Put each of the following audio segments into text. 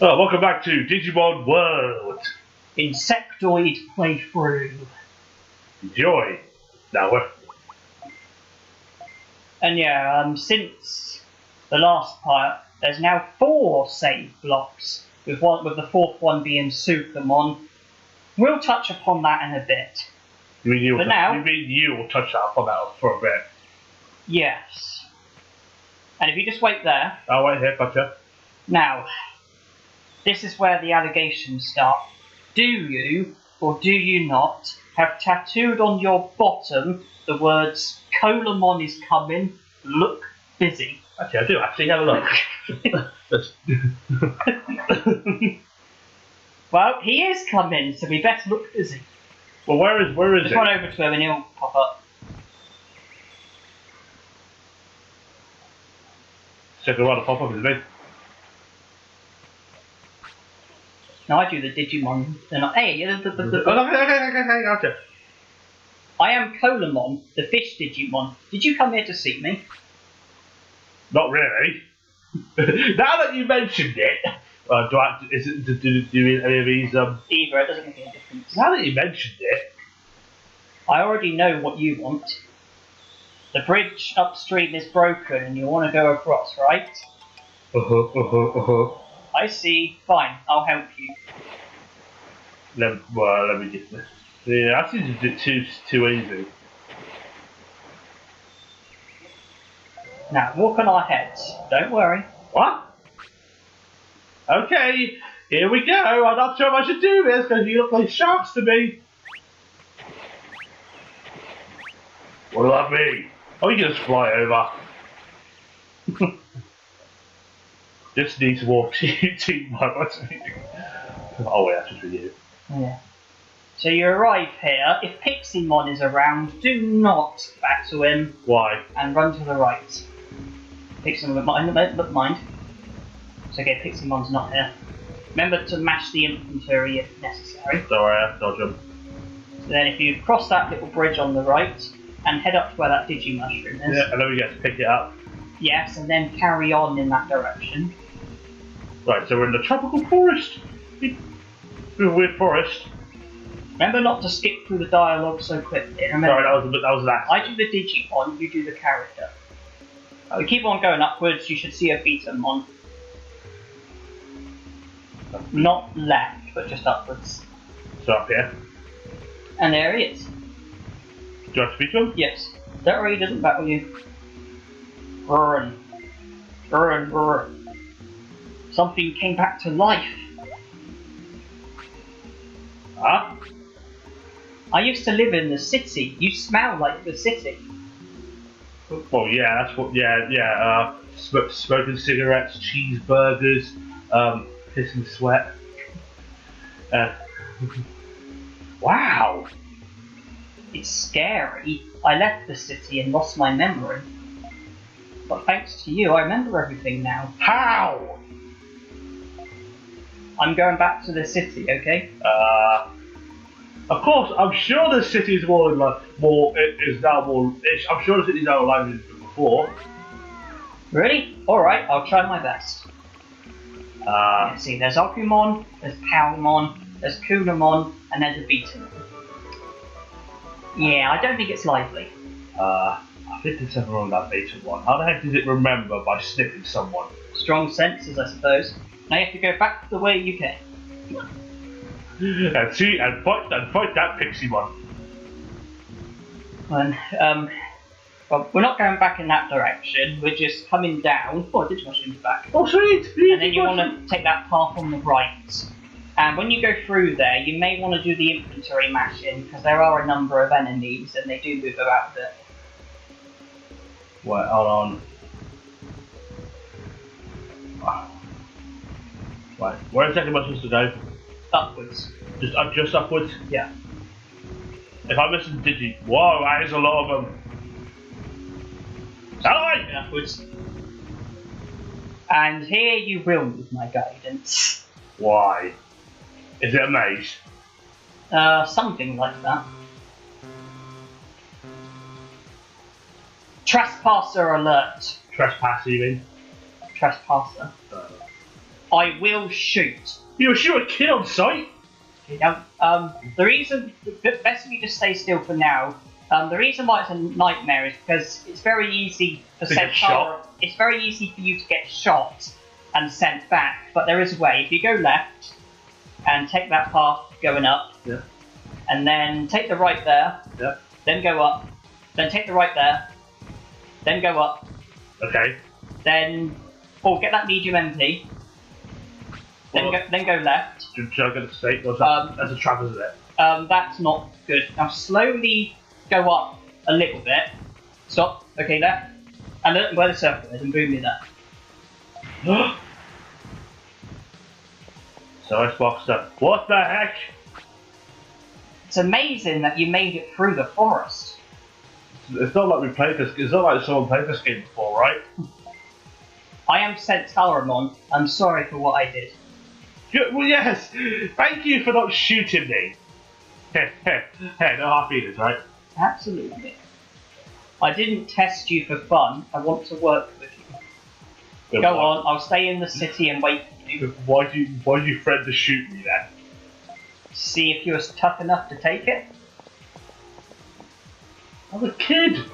Oh, welcome back to Digimon World. Insectoid playthrough. Enjoy. Now we're... And yeah, since the last part, there's now 4 save blocks, with the 4th one being Sukamon. We'll touch upon that in a bit. You mean you will touch that upon that for a bit? Yes. And if you just wait there. I'll wait here, gotcha. Now, this is where the allegations start. Do you, or do you not, have tattooed on your bottom the words Colamon is coming, look busy? Actually, I do actually have a look. Well, he is coming, so we better look busy. Well, where is Just it? run over to him and he'll pop up. Second one to pop up, isn't it? No, I do the Digimon. They're not. Hey, Okay, gotcha. I am Colamon, the fish Digimon. Did you come here to see me? Not really. Now that you mentioned it, do any of these? Either, it doesn't make any difference. Now that you mentioned it, I already know what you want. The bridge upstream is broken and you want to go across, right? I see. Fine, I'll help you. Let me get this. Yeah, that seems a bit too easy. Now, walk on our heads. Don't worry. What? Okay, here we go. I'm not sure if I should do this because you look like sharks to me. What will that be? Oh, you can just fly over. Just need to walk team what's Oh wait, that's just for you. Yeah. So you arrive here. If Piximon is around, do not battle him. Why? And run to the right. Piximon don't mind. It's okay, Piximon's not here. Remember to mash the infantry if necessary. Don't worry, I'll dodge him. So then if you cross that little bridge on the right and head up to where that Digimushroom is. Yeah, and then we get to pick it up. Yes, and then carry on in that direction. Right, so we're in the tropical forest. Weird forest. Remember not to skip through the dialogue so quickly. Remember, Sorry, that was that. I do the Digimon, you do the character. We keep on going upwards, you should see a Betamon. Not left, but just upwards. So up here. And there he is. Do you have to speak to him? Yes. Don't worry, he doesn't battle you. Run. Run, run. Something came back to life. Huh? I used to live in the city. You smell like the city. Well, yeah, that's what. Yeah. Smoking cigarettes, cheeseburgers, piss and sweat. Wow. It's scary. I left the city and lost my memory. But thanks to you, I remember everything now. How? I'm going back to the city, okay? Of course, I'm sure the city is more alive I'm sure the city is now alive than before. Really? Alright, I'll try my best. Let's see, there's Okumon, there's Palmon, there's Kunamon, and there's a Betamon. Yeah, I don't think it's lively. I think there's something wrong with that beta one. How the heck does it remember by sniffing someone? Strong senses, I suppose. Now you have to go back the way you came. and fight that pixie one. And, well, we're not going back in that direction, we're just coming down. Oh, Digimushroom's back. Oh, sweet! And then you want to take that path on the right. And when you go through there, you may want to do the infantry mashing, because there are a number of enemies, and they do move about a bit. Wait, hold on. Right, where exactly am I supposed to go? Upwards. Just upwards? Yeah. If I'm missing Digi... Whoa, that is a lot of them. Salaway! Upwards. And here you will need my guidance. Why? Is it a maze? Something like that. Trespasser alert. Trespasser, you mean? Trespasser. I will shoot. You'll shoot a kid on sight? The reason, best if you just stay still for now. The reason why it's a nightmare is because it's very easy for It's very easy for you to get shot and sent back, but there is a way. If you go left and take that path going up, yeah, and then take the right there, yeah, then go up, then take the right there, then go up, okay, then get that medium MP, then go left. Should I get a steak? Or that's a trap, isn't it? That's not good. Now slowly go up a little bit. Stop. Okay, left. And then where the circle is, and boom me there. So Xbox stuff. What the heck? It's amazing that you made it through the forest. It's not like we played this. It's not like someone played this game before, right? I am Salamon. I'm sorry for what I did. Well, yes. Thank you for not shooting me. Hey, no hard feelings, right? Absolutely. I didn't test you for fun. I want to work with you. Go on. I'll stay in the city and wait for you. Why do you threaten to shoot me then? See if you're tough enough to take it. I'm a kid.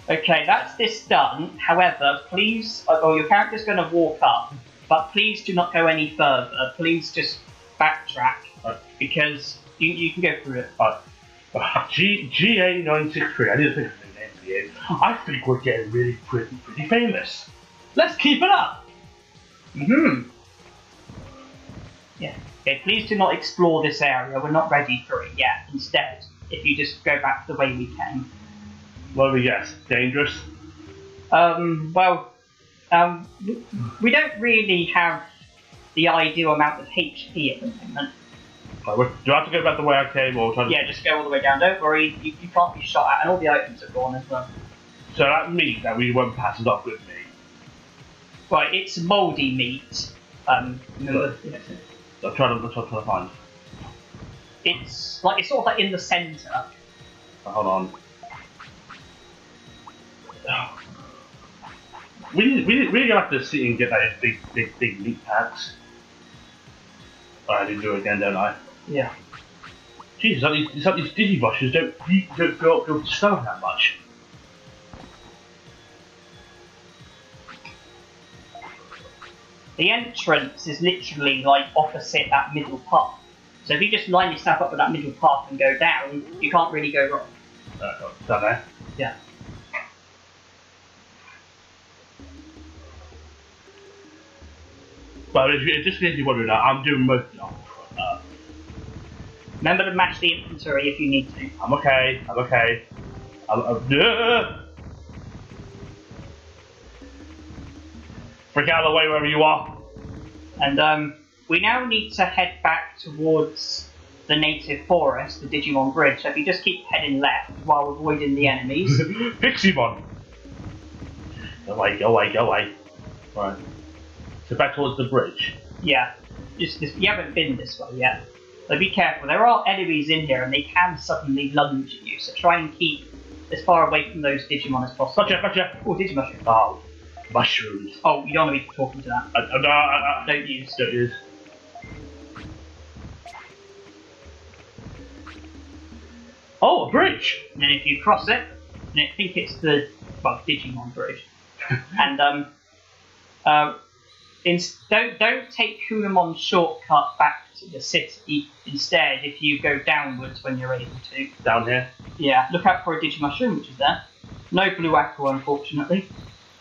Okay, that's this done. However, please, your character's going to walk up, but please do not go any further. Please just backtrack, because you can go through it. GA963, I didn't think of the name for you. I think we're getting really pretty famous. Let's keep it up! Yeah. Okay, please do not explore this area. We're not ready for it yet. Instead, if you just go back the way we came. What do we guess? Dangerous? We don't really have the ideal amount of HP at the moment. Do I have to go back the way I came, or try to... Yeah, just go all the way down. Don't worry, you can't be shot at, and all the items are gone as well. So that meat that we went past is not good meat? Right, it's mouldy meat. Remember? I'm trying to find. It's sort of like in the centre. Hold on. We're gonna have to sit and get those big meat packs. Oh, I didn't do it again, don't I? Yeah. Jesus, it's like these Digibushes don't go to stomach that much. The entrance is literally like opposite that middle path. So if you just line yourself up with that middle path and go down, you can't really go wrong. Down there? Yeah. But just in case you're wondering, I'm doing most of it. Remember to mash the infantry if you need to. I'm okay. Freak out of the way wherever you are. And we now need to head back towards the native forest, the Digimon Bridge. So if you just keep heading left while avoiding the enemies. Piximon! Go away. Right. So back towards the bridge. Yeah. You haven't been this way yet. So be careful. There are enemies in here and they can suddenly lunge at you. So try and keep as far away from those Digimon as possible. Gotcha. Oh, Digimushroom. Oh, mushrooms. Oh, you don't want to be talking to that. Don't use. Oh, a bridge! And then if you cross it, and I think it's the Digimon Bridge. And don't take Kunamon's shortcut back to the city. Instead, if you go downwards when you're able to. Down here? Yeah, look out for a Digimushroom, which is there. No blue apple, unfortunately.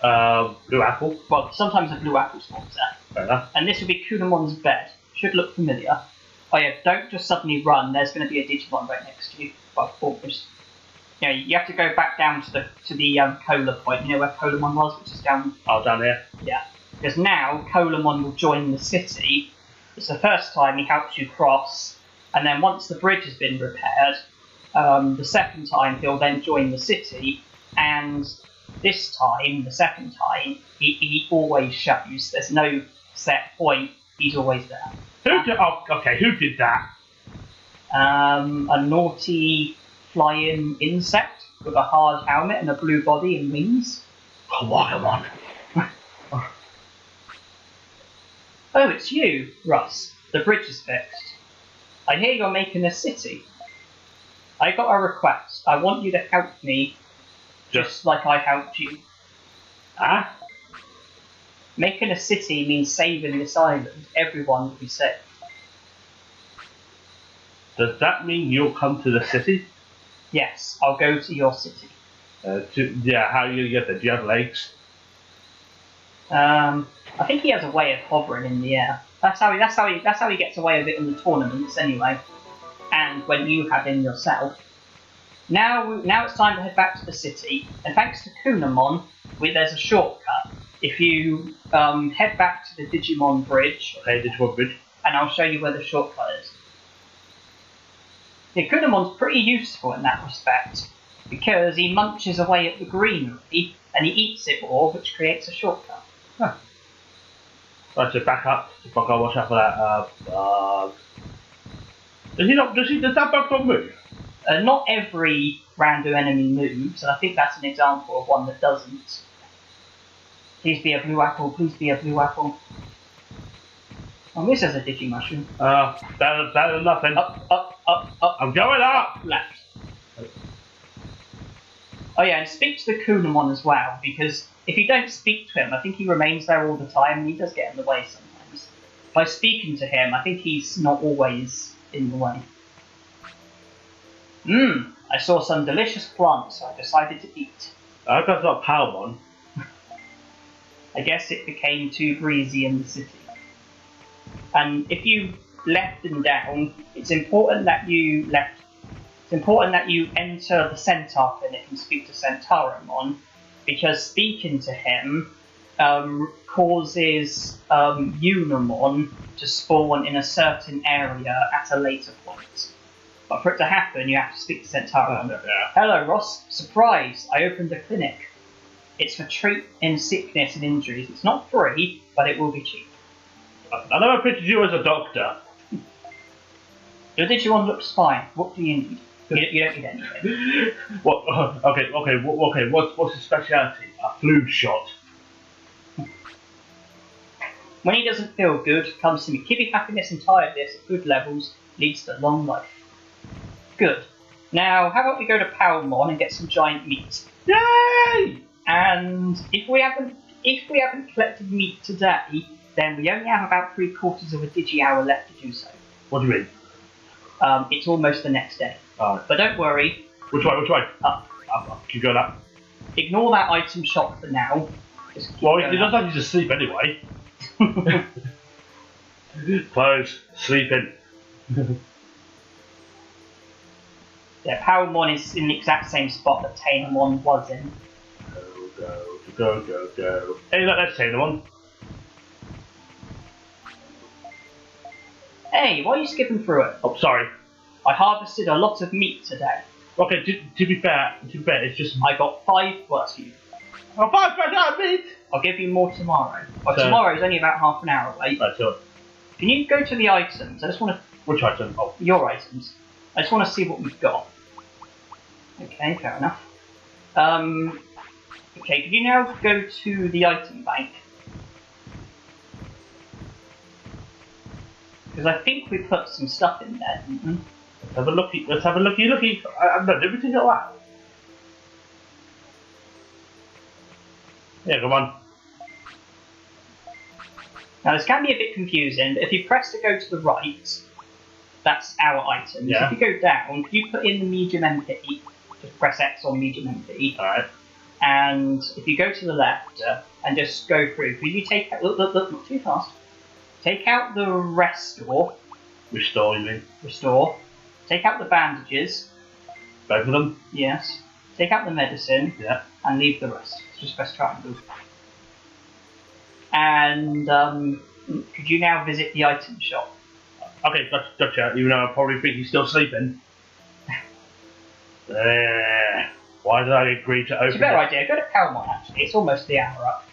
Blue apple? Well, sometimes a blue apple spawns there. Fair enough. And this will be Kunamon's bed. Should look familiar. Oh yeah, don't just suddenly run. There's going to be a Digimon right next to you. Well, almost. You know, you have to go back down to the Cola point. You know where Colamon was, which is down. Oh, down here. Yeah, because now Colamon will join the city. It's the first time he helps you cross, and then once the bridge has been repaired, the second time he'll then join the city. And this time, the second time, he always shows. There's no set point. He's always there. Who did that? A naughty flying insect with a hard helmet and a blue body and wings. Oh, come on. Oh, it's you, Russ. The bridge is fixed. I hear you're making a city. I got a request. I want you to help me just like I helped you. Ah? Making a city means saving this island. Everyone will be safe. Does that mean you'll come to the city? Yes, I'll go to your city. Yeah, how are you gonna get there? Do you have legs? I think he has a way of hovering in the air. That's how he gets away with it in the tournaments anyway. And when you have him yourself. Now it's time to head back to the city. And thanks to Kunamon, there's a shortcut. If you head back to the Digimon Bridge. Okay, Digimon Bridge. And I'll show you where the shortcut is. Yeah, Kunamon's pretty useful in that respect. Because he munches away at the greenery and he eats it all, which creates a shortcut. Huh. Right, so back up. If I go watch out for that bug. Does that bug not move? Not every random enemy moves, and I think that's an example of one that doesn't. Please be a blue apple, please be a blue apple. Oh, this is a Digimushroom. That is nothing. Up. I'm going up! Left. Oh yeah, and speak to the Kunamon as well, because if you don't speak to him, I think he remains there all the time, and he does get in the way sometimes. By speaking to him, I think he's not always in the way. I saw some delicious plants, so I decided to eat. I've got Palmon. I guess it became too breezy in the city. And if you left and down, it's important that you enter the Centaur Clinic and speak to Centauramon, because speaking to him causes Unamon to spawn in a certain area at a later point. But for it to happen, you have to speak to Centauramon. Yeah. Hello, Ross. Surprise! I opened a clinic. It's for treating sickness and injuries. It's not free, but it will be cheap. I never pictured you as a doctor. Your Digimon looks fine. What do you need? You don't need anything. What? Okay. What's his speciality? A flu shot. When he doesn't feel good, comes to me. Keeping happiness and tiredness at good levels leads to long life. Good. Now, how about we go to Palmon and get some giant meat? Yay! And if we haven't collected meat today, then we only have about 3/4 of a Digi-hour left to do so. What do you mean? It's almost the next day. Alright. But don't worry. Which way? Up. Keep going up. Ignore that item shop for now. Well, he doesn't have to sleep anyway. Close. Sleeping. Yeah, Palmon is in the exact same spot that Tainamon was in. Go. Hey, look, that's Tainamon. Hey, why are you skipping through it? Oh, sorry. I harvested a lot of meat today. Okay, to be fair, it's just... I got 5 words for you. Oh, 5 out meat! I'll give you more tomorrow. Well, So- tomorrow's only about half an hour away. Right, so... Can you go to the items? I just want to... Which item? Oh. Your items. I just want to see what we've got. Okay, fair enough. Okay, could you now go to the item bank? Because I think we put some stuff in there, didn't we? Let's have a looky. I've done everything at that. Yeah, come on. Now this can be a bit confusing, but if you press to go to the right, that's our items. Yeah. If you go down, you put in the medium MP, just press X on medium MP, Alright. and if you go to the left and just go through, could you take out, look, not too fast, take out the restore, Restore, you mean? take out the bandages, Both of them? yes, take out the medicine, Yeah. and leave the rest. Just press triangle. And could you now visit the item shop? Okay, gotcha. Even though I probably think he's still sleeping. Why did I agree to open It's a better idea. Go to Palmon, actually. It's almost the hour up.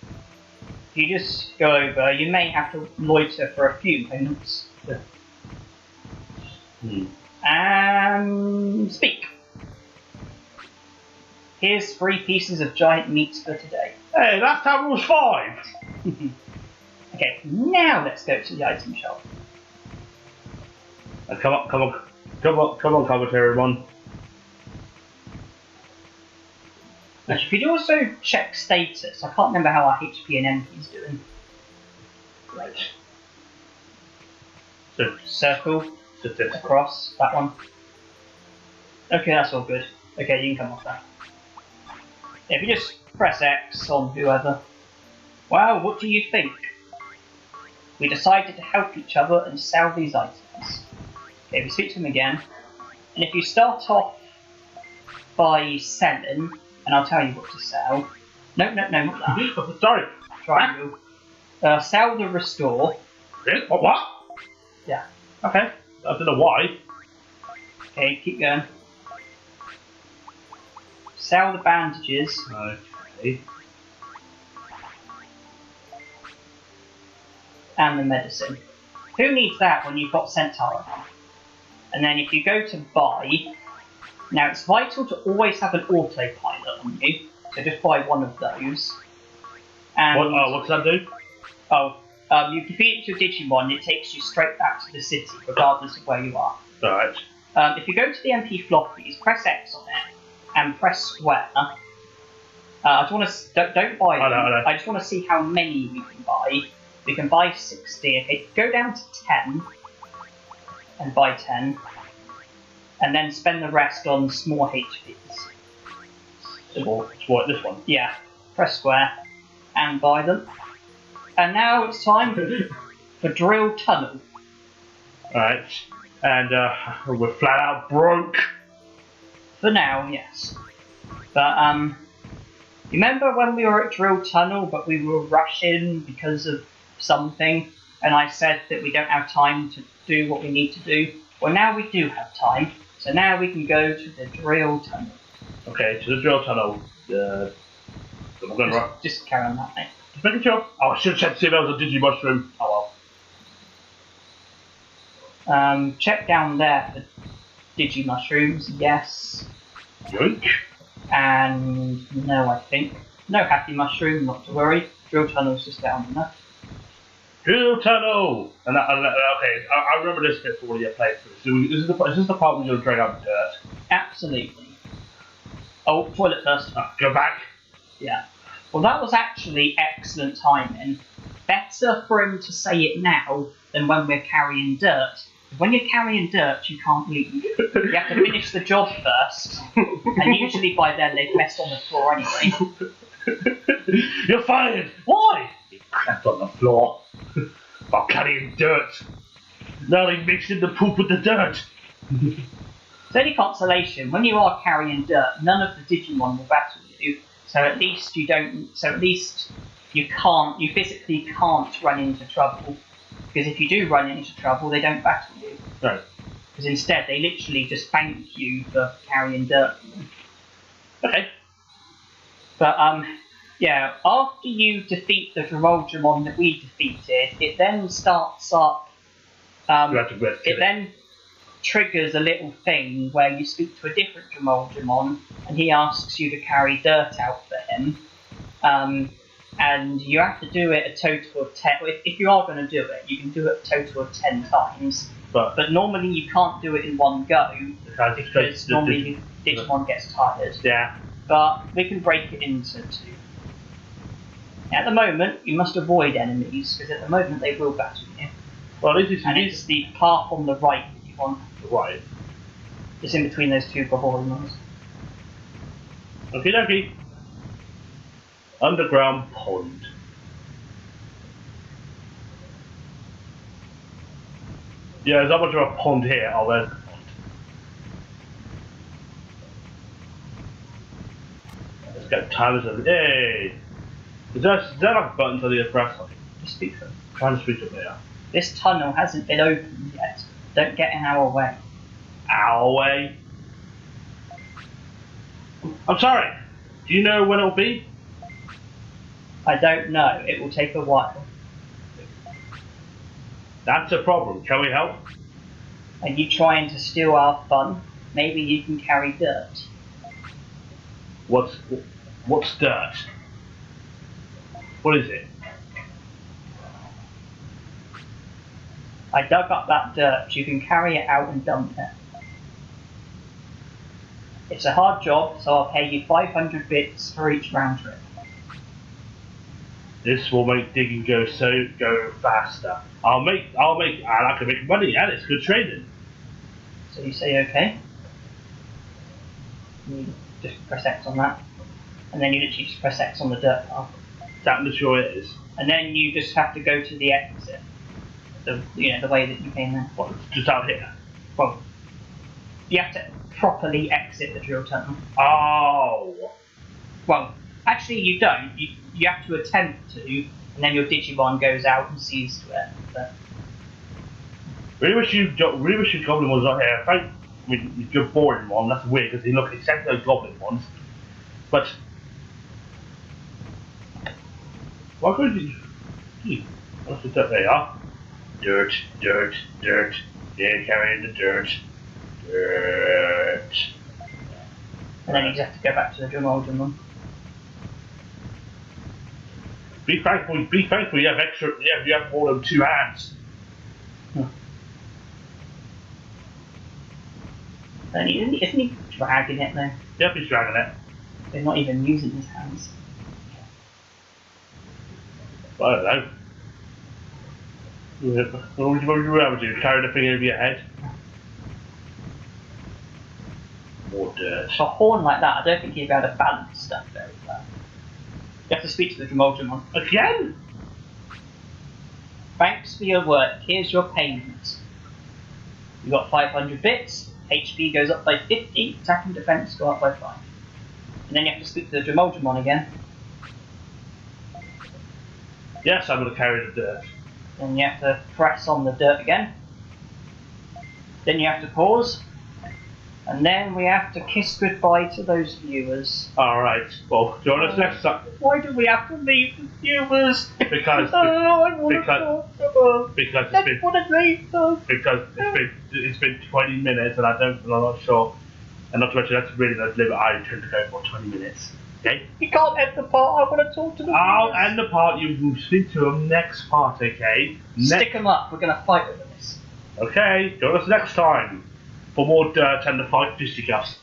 If you just go over, you may have to loiter for a few moments. Yeah. And speak. Here's 3 pieces of giant meat for today. Hey, last time it was 5! Okay, now let's go to the item shop. Come on, commentary one. Now, you could also check status. I can't remember how our HP and MP is doing. Right. Circle. Statistics. Across. That one. Okay, that's all good. Okay, you can come off that. If you just press X on whoever. Wow, what do you think? We decided to help each other and sell these items. Okay, we speak to him again. And if you start off by selling, and I'll tell you what to sell. No, not that. Sorry. Triangle. Sell the restore. Really? What? Yeah. Okay. I don't know why. Okay, keep going. Sell the bandages. Okay. And the medicine. Who needs that when you've got Centaur on? And then if you go to buy, now it's vital to always have an autopilot on you, so just buy one of those. And what does that do? You defeat your Digimon, it takes you straight back to the city, regardless of where you are. Alright. If you go to the MP floppies, press X on it, and press square. I just want to don't buy them. I know. I just want to see how many we can buy. We can buy 60. Okay, go down to 10 and buy 10, and then spend the rest on small HPs. What, this one? Yeah. Press square and buy them. And now it's time for Drill Tunnel. Alright. And we're flat out broke. For now, yes. But remember when we were at Drill Tunnel, but we were rushing because of something, and I said that we don't have time to do what we need to do? Well, now we do have time, so now we can go to the Drill Tunnel. Okay, to the Drill Tunnel. We're going to just carry on that, mate. Just making sure. Oh, I should have checked to see if there was a Digimushroom. Oh well. Check down there for Digimushrooms, yes. Yoink. And no, I think. No Happy Mushroom, not to worry. Drill Tunnel's just down there. Drill Tunnel! Okay, I remember this bit from one of your playthroughs. So is this the part where you're going to drag out the dirt? Absolutely. Oh, toilet first. Go back. Yeah. Well, that was actually excellent timing. Better for him to say it now than when we're carrying dirt. When you're carrying dirt, you can't leave. You have to finish the job first, and usually by then they've messed on the floor anyway. You're fired! Why? You crapped on the floor while carrying dirt. Now they mixed in the poop with the dirt. It's only consolation. When you are carrying dirt, none of the Digimon will battle you. So at least you don't. So at least you can't. You physically can't run into trouble. Because if you do run into trouble, they don't battle you. Right. Because instead, they literally just thank you for carrying dirt for them. Okay. But yeah. After you defeat the Dromoldramon that we defeated, it then starts up. It then triggers a little thing where you speak to a different Dromoldramon, and he asks you to carry dirt out for him. And you have to do it a total of 10. If you are going to do it, you can do it a total of 10 times. But normally you can't do it in one go because normally Digimon gets tired. Yeah. But we can break it into 2. At the moment, you must avoid enemies because at the moment they will battle you. Well, it's the path on the right that you want. Right. It's in between those 2 Goborimons. Okie dokie. Underground pond. Yeah, there's not much of a pond here. Oh, there's a pond. Let's get timers of Yay! Is there like buttons on the press? Just speak to them. Trying to speak to them, yeah. This tunnel hasn't been opened yet. Don't get in our way. Our way? I'm sorry. Do you know when it'll be? I don't know. It will take a while. That's a problem. Can we help? Are you trying to steal our fun? Maybe you can carry dirt. What's dirt? What is it? I dug up that dirt. You can carry it out and dump it. It's a hard job, so I'll pay you 500 bits for each round trip. This will make digging go faster. I can make money, and it's good training. So you say okay. You just press X on that, and then you literally just press X on the dirt path. That sure it is. And then you just have to go to the exit. The way that you came in. What, just out here? Well, you have to properly exit the drill tunnel. Oh. Well, actually you don't. You have to attempt to, and then your Digimon goes out and sees to it. But Really wish Goblin was not here. I mean, you're boring one. That's weird because they look exactly like Goblin ones. But why could you? What's the dirt? There you are. Dirt. Yeah, carrying the dirt. and then you just have to go back to the Digimon. Be thankful you have extra. Yeah, you have more than 2 hands. And isn't he dragging it though? Yep, he's dragging it. He's not even using his hands. I don't know. What would you do? Carry the thing over your head? More dirt. For a horn like that, I don't think he'd be able to balance stuff very well. You have to speak to the Digimon. Again? Thanks for your work. Here's your payment. You got 500 bits. HP goes up by 50. Attack and defense go up by 5. And then you have to speak to the Digimon again. Yes, I'm going to carry the dirt. Then you have to press on the dirt again. Then you have to pause. And then we have to kiss goodbye to those viewers. Alright, well, join us next time. Why do we have to leave the viewers? Because it's been 20 minutes and I'm not sure. And not to mention that's really the limit I intend to go for 20 minutes. Okay? You can't end the part, I want to talk to the viewers. I'll end the part, you will speak to them next part, okay? Stick them up, we're going to fight with this. Okay, join us next time for more dirt and the fight fisticuffs.